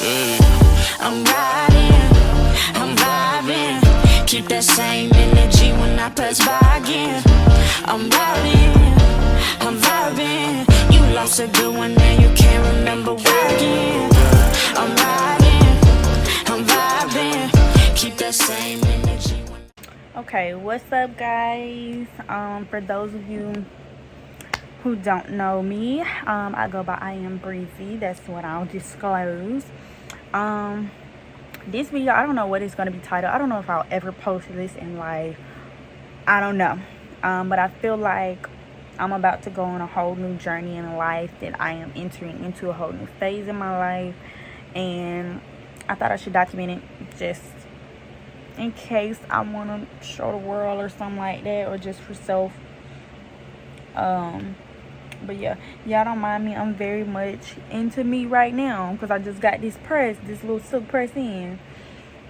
I'm riding, I'm vibing. Keep that same energy when I pass by again. I'm riding, I'm vibing. You lost a good one and you can't remember why again. I'm riding, I'm vibing. Keep that same energy. Okay, what's up, guys? For those of you who don't know me, I go by I Am Breezy. That's what I'll disclose. This video, I don't know what it's gonna be titled. I don't know if I'll ever post this in life. I don't know. But I feel like I'm about to go on a whole new journey in life, that I am entering into a whole new phase in my life, and I thought I should document it just in case I want to show the world or something like that, or just for self. But yeah, y'all don't mind me, I'm very much into me right now, because I just got this little silk press in,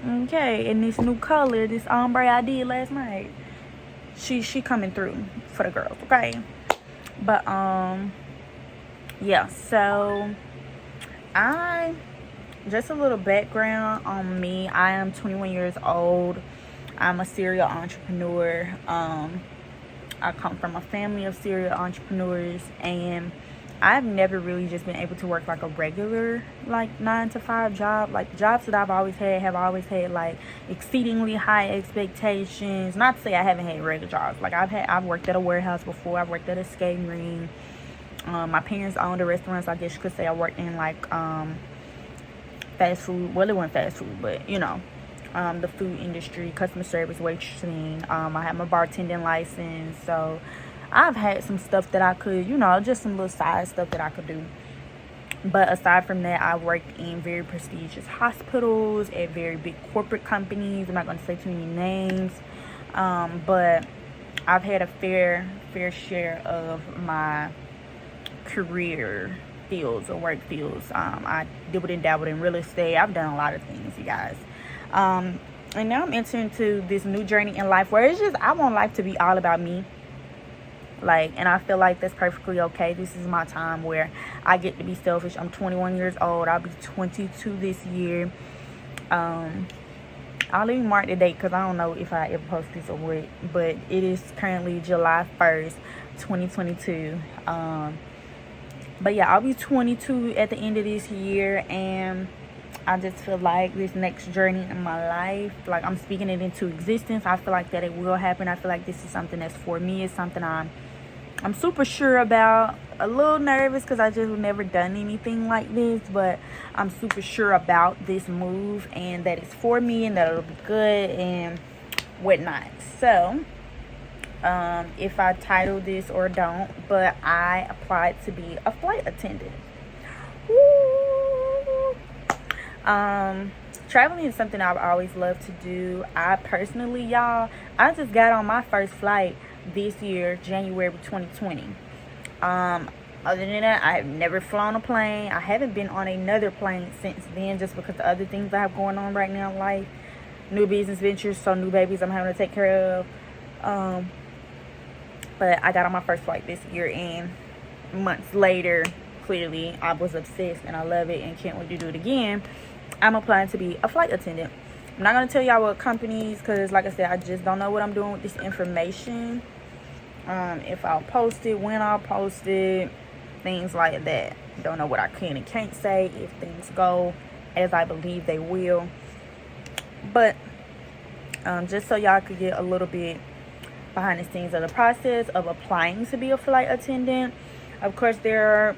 okay, and this new color, this ombre I did last night. She coming through for the girls, okay? But yeah, so just a little background on me. I am 21 years old. I'm a serial entrepreneur. I come from a family of serial entrepreneurs, and I've never really just been able to work like a regular, like 9-to-5 job. Like, jobs that I've always had have always had like exceedingly high expectations. Not to say I haven't had regular jobs. Like, I've worked at a warehouse before. I've worked at a skating ring. My parents owned a restaurant, so I guess you could say I worked in like fast food. Well, it wasn't fast food, but you know, the food industry, customer service, waitressing. I have my bartending license, so I've had some stuff that I could, you know, just some little side stuff that I could do. But aside from that, I worked in very prestigious hospitals, at very big corporate companies. I'm not going to say too many names, but I've had a fair share of my career fields or work fields. I dabbled and dabbled in real estate. I've done a lot of things, you guys. And now I'm entering into this new journey in life where it's just, I want life to be all about me. Like, and I feel like that's perfectly okay. This is my time where I get to be selfish. I'm 21 years old. I'll be 22 this year. I'll even mark the date because I don't know if I ever post this or what, but it is currently July 1st, 2022. But yeah, I'll be 22 at the end of this year, and I just feel like this next journey in my life, like, I'm speaking it into existence. I feel like that it will happen. I feel like this is something that's for me. It's something I'm super sure about. A little nervous because I just never done anything like this, but I'm super sure about this move and that it's for me and that it'll be good and whatnot. So if I title this or don't, but I applied to be a flight attendant. Woo! Traveling is something I've always loved to do. I personally, y'all, I just got on my first flight this year, January 2020. Other than that, I have never flown a plane. I haven't been on another plane since then, just because the other things I have going on right now in life, new business ventures, so new babies I'm having to take care of. But I got on my first flight this year, and months later, clearly I was obsessed and I love it and can't wait to do it again. I'm applying to be a flight attendant. I'm not going to tell y'all what companies, because like I said, I just don't know what I'm doing with this information. If I'll post it, when I'll post it, things like that. Don't know what I can and can't say if things go as I believe they will. But just so y'all could get a little bit behind the scenes of the process of applying to be a flight attendant. Of course, there are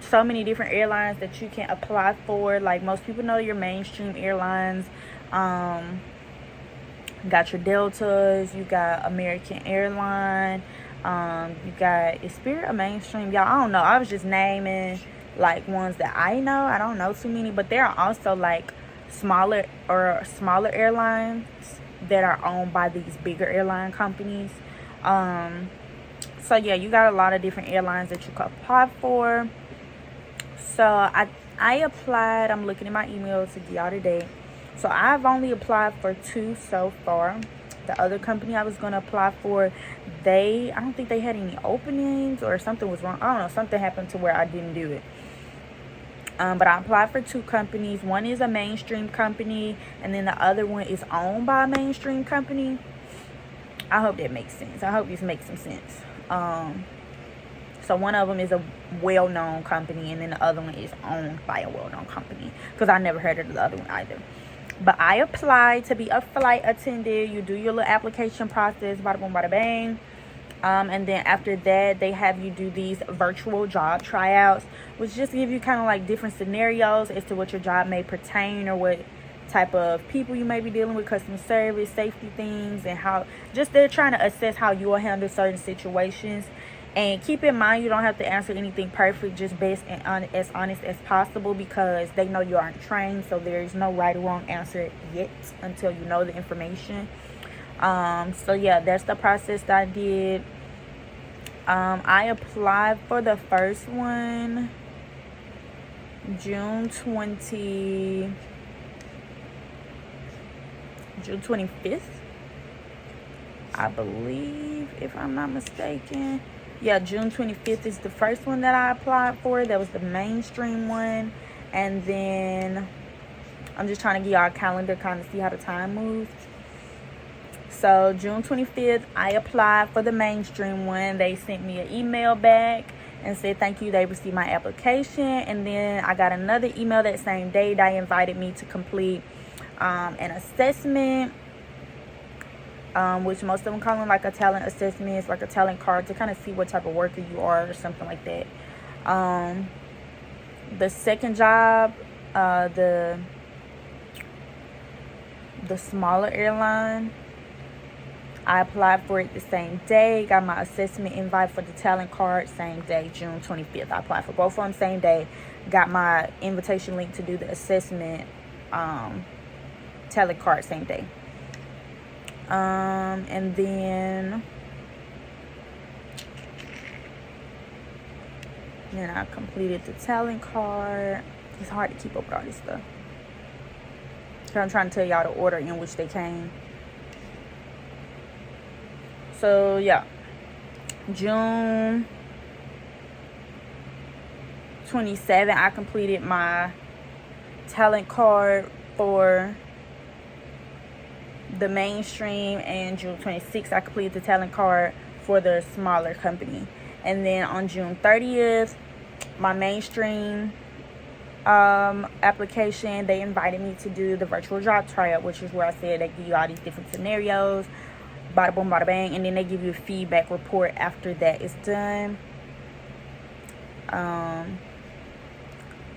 so many different airlines that you can apply for. Like, most people know your mainstream airlines. You got your Deltas, you got American Airlines, you got, is Spirit a mainstream? Y'all, I don't know. I was just naming like ones that I know. I don't know too many, but there are also like smaller airlines that are owned by these bigger airline companies. So yeah, you got a lot of different airlines that you could apply for. So I applied. I'm looking at my emails to get y'all today. So I've only applied for 2 so far. The other company I was going to apply for, I don't think they had any openings, or something was wrong. I don't know, something happened to where I didn't do it. But I applied for 2 companies. One is a mainstream company, and then the other one is owned by a mainstream company. I hope that makes sense. I hope this makes some sense. So one of them is a well-known company, and then the other one is owned by a well-known company, because I never heard of the other one either. But I applied to be a flight attendant. You do your little application process, bada boom, bada bang. And then after that, they have you do these virtual job tryouts, which just give you kind of like different scenarios as to what your job may pertain, or what type of people you may be dealing with, customer service, safety things, and how just they're trying to assess how you will handle certain situations. And keep in mind, you don't have to answer anything perfect, just best and as honest as possible, because they know you aren't trained, so there is no right or wrong answer yet until you know the information. So yeah, that's the process that I did. I applied for the first one June 25th, I believe, if I'm not mistaken. Yeah, June 25th is the first one that I applied for. That was the mainstream one. And then I'm just trying to get y'all a calendar, kind of see how the time moves. So June 25th, I applied for the mainstream one. They sent me an email back and said thank you, they received my application. And then I got another email that same day. They invited me to complete an assessment, which most of them call them like a talent assessment. It's like a talent card to kind of see what type of worker you are, or something like that. The second job, the smaller airline, I applied for it the same day. Got my assessment invite for the talent card same day, June 25th. I applied for both of them same day. Got my invitation link to do the assessment talent card same day. And then I completed the talent card. It's hard to keep up with all this stuff, so I'm trying to tell y'all the order in which they came. So yeah, June 27th, I completed my talent card for the mainstream, and June 26th, I completed the talent card for the smaller company. And then on June 30th, my mainstream application, they invited me to do the virtual job tryout, which is where I said they give you all these different scenarios, bada boom, bada bang, and then they give you a feedback report after that is done.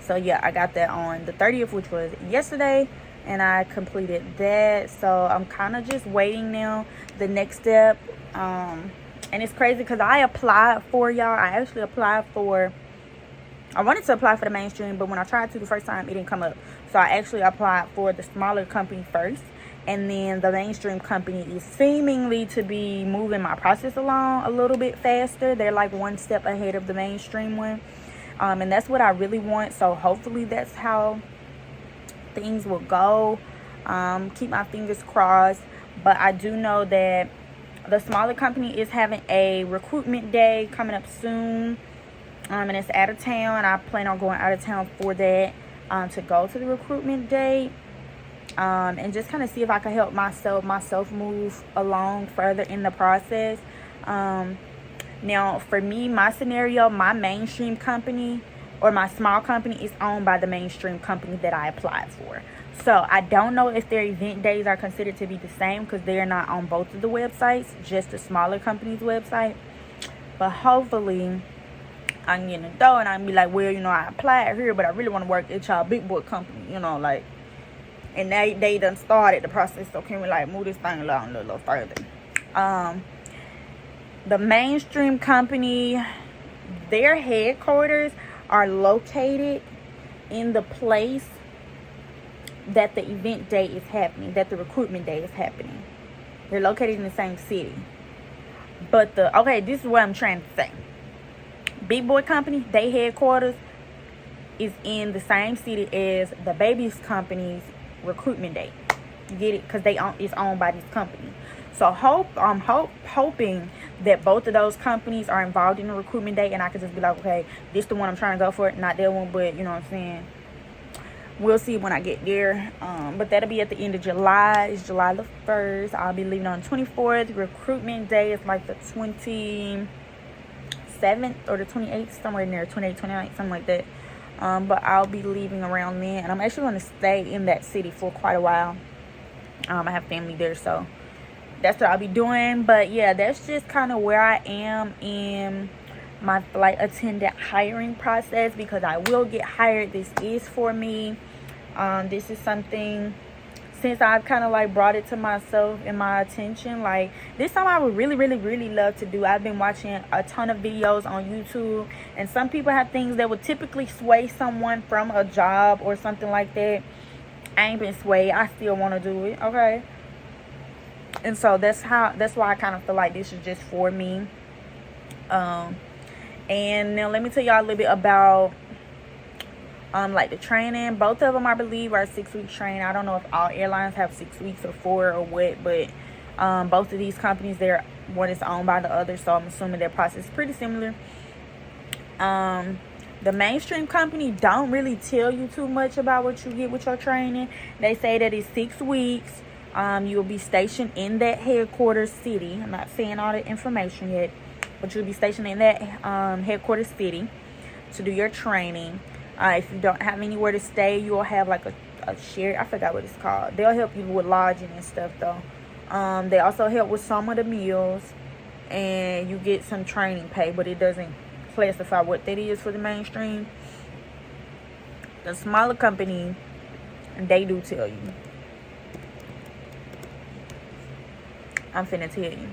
So yeah, I got that on the 30th, which was yesterday, and I completed that. So I'm kind of just waiting now, the next step. And it's crazy because I applied for, y'all, I actually applied for, I wanted to apply for the mainstream, but when I tried to the first time, it didn't come up. So I actually applied for the smaller company first, and then the mainstream company is seemingly to be moving my process along a little bit faster. They're like one step ahead of the mainstream one. And that's what I really want. So hopefully that's how things will go. Keep my fingers crossed. But I do know that the smaller company is having a recruitment day coming up soon. And it's out of town. And I plan on going out of town for that, to go to the recruitment day. And just kind of see if I can help myself move along further in the process. Now, for me, my scenario, my mainstream company or my small company is owned by the mainstream company that I applied for. So I don't know if their event days are considered to be the same, because they're not on both of the websites, just the smaller company's website. But hopefully I can get in the door and I can be like, well, I applied here, but I really want to work at y'all big boy company, like. And they done started the process, so can we like move this thing along a little further? The mainstream company, their headquarters are located in the place that the event day is happening, that the recruitment day is happening. They're located in the same city. But this is what I'm trying to say. Big boy company, their headquarters is in the same city as the baby's company's recruitment day. You get it? Because it's owned by this company. So I'm hoping that both of those companies are involved in the recruitment day, and I could just be like, okay, this the one I'm trying to go for, not that one, but you know what I'm saying, we'll see when I get there. But that'll be at the end of July. It's July the 1st. I'll be leaving on the 24th. Recruitment day is like the 27th or the 28th, somewhere in there, 28th, 29th, something like that. But I'll be leaving around then, and I'm actually going to stay in that city for quite a while. I have family there, so that's what I'll be doing. But yeah, that's just kind of where I am in my flight attendant hiring process, because I will get hired. This is for me. This is something, since I've kind of like brought it to myself and my attention, like this time I would really love to do. I've been watching a ton of videos on YouTube, and some people have things that would typically sway someone from a job or something like that. I ain't been swayed. I still want to do it, okay? And so that's why I kind of feel like this is just for me. And now let me tell y'all a little bit about like the training. Both of them, I believe, are 6-week training. I don't know if all airlines have 6 weeks or 4 or what, but both of these companies, one is owned by the other, so I'm assuming their process is pretty similar. The mainstream company don't really tell you too much about what you get with your training. They say that it's 6 weeks. You'll be stationed in that headquarters city. I'm not saying all the information yet, but you'll be stationed in that headquarters city to do your training. If you don't have anywhere to stay, you'll have like a shared, I forgot what it's called. They'll help you with lodging and stuff though. They also help with some of the meals, and you get some training pay, but it doesn't classify what that is for the mainstream. The smaller company, they do tell you. I'm finna tell you.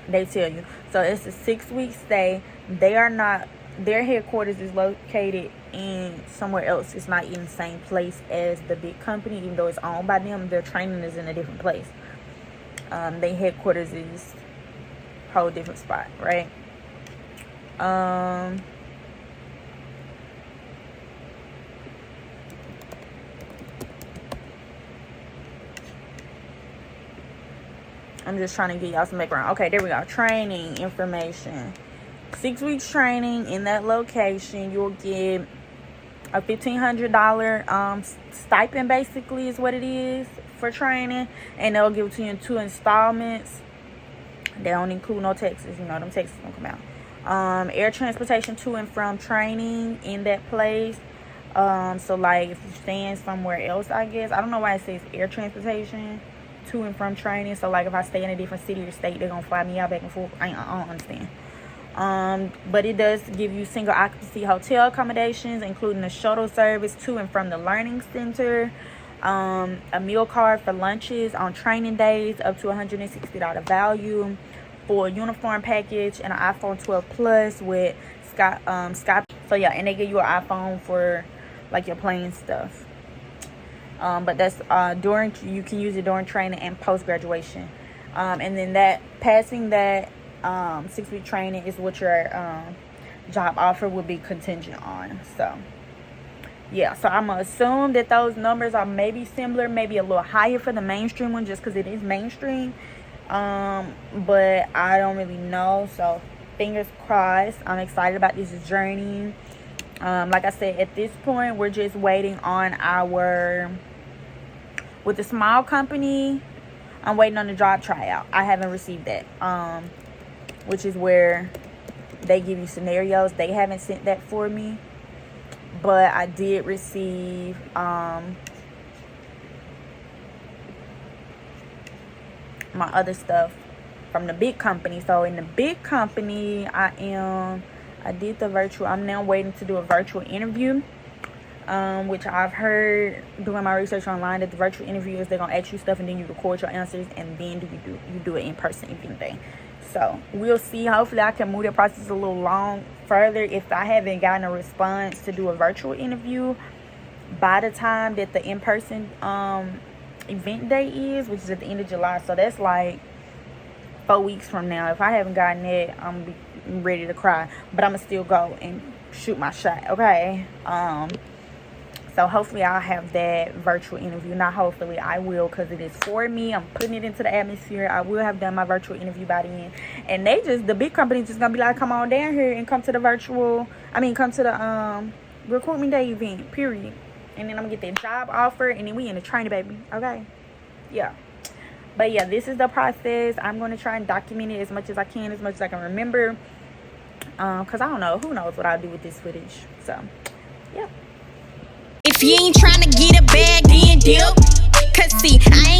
They tell you. So it's a 6-week stay. Their headquarters is located in somewhere else. It's not in the same place as the big company, even though it's owned by them. Their training is in a different place. Their headquarters is a whole different spot, right? I'm just trying to get y'all some background. Okay, there we go. Training information. 6 weeks training in that location. You'll get a $1,500 stipend, basically, is what it is for training. And they'll give it to you in 2 installments. They don't include no taxes. You know, them taxes don't come out. Air transportation to and from training in that place. So, like, if you're staying somewhere else, I guess. I don't know why it says air transportation to and from training. So like if I stay in a different city or state, they're gonna fly me out back and forth. I don't understand. But it does give you single occupancy hotel accommodations, including a shuttle service to and from the learning center, a meal card for lunches on training days up to $160 value, for a uniform package, and an iPhone 12 Plus with Sky. So yeah, and they give you an iPhone for like your plane stuff. But that's you can use it during training and post graduation. And then passing that 6-week training is what your job offer will be contingent on. So yeah, so I'm gonna assume that those numbers are maybe similar, maybe a little higher for the mainstream one, just because it is mainstream. But I don't really know, so fingers crossed. I'm excited about this journey. Like I said, at this point we're just waiting on with the small company, I'm waiting on the job tryout. I haven't received that, which is where they give you scenarios. They haven't sent that for me, but I did receive my other stuff from the big company. So in the big company, I did the virtual. I'm now waiting to do a virtual interview, which I've heard doing my research online that the virtual interview is they're gonna ask you stuff and then you record your answers, and then you do it in person, if anything. So we'll see. Hopefully I can move the process a little long further if I haven't gotten a response to do a virtual interview by the time that the in-person event day is, which is at the end of July. So that's like 4 weeks from now. If I haven't gotten it, I'm gonna be ready to cry, but I'm gonna still go and shoot my shot, okay? So hopefully I'll have that virtual interview. Not hopefully, I will, because it is for me. I'm putting it into the atmosphere. I will have done my virtual interview by the end. And the big company's just gonna be like, come on down here and come to the recruitment day event, period. And then I'm gonna get that job offer, and then we in the training, baby. Okay, yeah. But yeah, this is the process. I'm gonna try and document it as much as I can, as much as I can remember. Cause I don't know, who knows what I'll do with this footage. So yeah. If you ain't tryna get a bag, then dip. Cause see, I